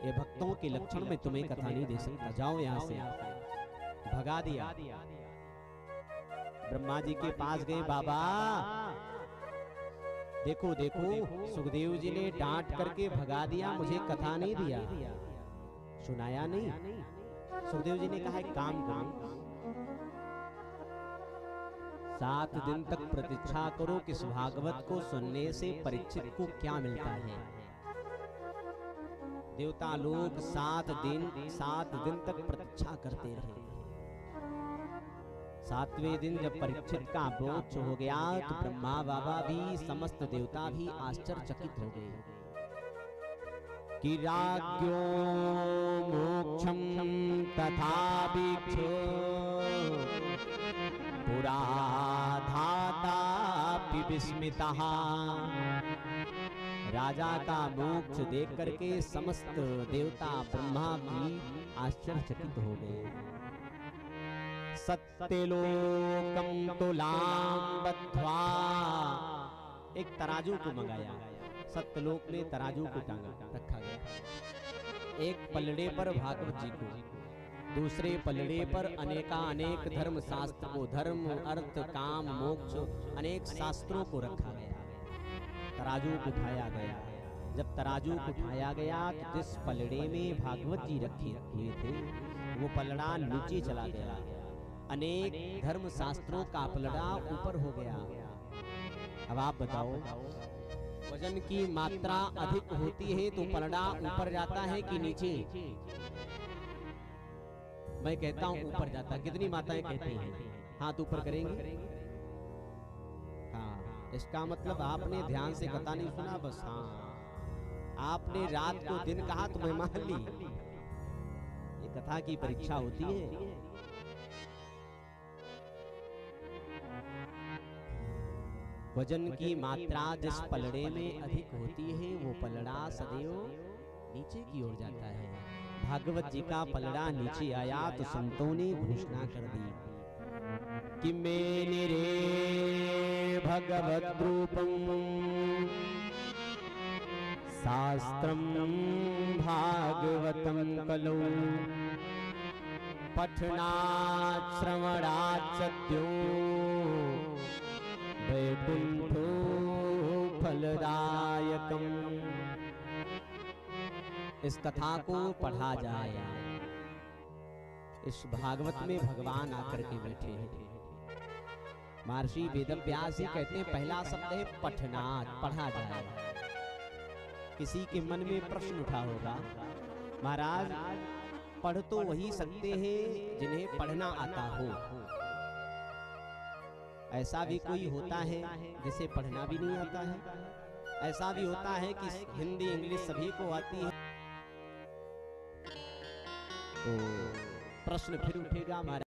ये भक्तों के लक्षण में तुम्हें कथा नहीं दे सकता, जाओ यहां से। भगा दिया। ब्रह्मा जी के पास गए, बाबा देखो देखो, सुखदेव जी ने डांट करके भगा दिया, मुझे कथा नहीं दिया, सुनाया नहीं। सुखदेव जी ने कहा एक काम करो, 7 दिन तक प्रतीक्षा करो कि इस भागवत को सुनने से परीक्षित को क्या मिलता है। देवता लोग 7 दिन तक प्रतीक्षा करते रहे। 7वें दिन जब परीक्षित का मोक्ष हो गया तो ब्रह्मा बाबा भी समस्त देवता भी आश्चर्यचकित हो गए कि राज्ञो मोक्षम तथापीक्षो पुरा धाता विस्मितः। राजा का मोक्ष देख करके समस्त देवता ब्रह्मा भी आश्चर्यचकित हो गए। सत्यलोकम तुलाम बद्ध्वा, एक तराजू को मंगाया, सत्यलोक में तराजू को टांगा रखा गया। एक पलड़े पर भागवत जी को, दूसरे पलड़े पर अनेक धर्म शास्त्र को, धर्म अर्थ काम मोक्ष अनेक शास्त्रों को रखा गया। तराजू को उठाया गया। जब तराजू को उठाया गया तो जिस पलड़े में भागवत जी रखे हुए थे वो पलड़ा नीचे चला गया। अनेक धर्म शास्त्रों का पलड़ा ऊपर हो गया। अब आप बताओ, वजन की मात्रा अधिक होती है तो पलड़ा ऊपर जाता है कि नीचे? मैं कहता हूं ऊपर जाता। कितनी माताएं कहती हैं? हाथ ऊपर करेंगे। हाँ, इसका मतलब आपने ध्यान से कथा नहीं सुना बस। हाँ, आपने रात को दिन कहा तो मैं मान ली। ये कथा की परीक्षा होती है। वजन की मात्रा जिस पलड़े में अधिक होती है वो पलड़ा सदैव नीचे की ओर जाता है। भागवत जी का पलड़ा नीचे आया तो संतों ने घोषणा कर दी कि मेने रे भगवत रूपम शास्त्रम भागवतम कलौ पठनात् श्रवणात् सत्यो वैकुंठो फलदायकम। इस कथा को पढ़ा जाए। इस भागवत में भगवान आकर के बैठे हैं। महर्षि वेदव्यास जी कहते हैं पहला शब्द है पठनात्, पढ़ा जाए। किसी के मन में प्रश्न उठा होगा, महाराज पढ़ तो वही सकते हैं जिन्हें पढ़ना आता हो, ऐसा भी कोई होता है जिसे पढ़ना भी नहीं आता है? ऐसा भी होता है कि हिंदी इंग्लिश सभी को आती है? तो प्रश्न फिर उठेगा महाराज।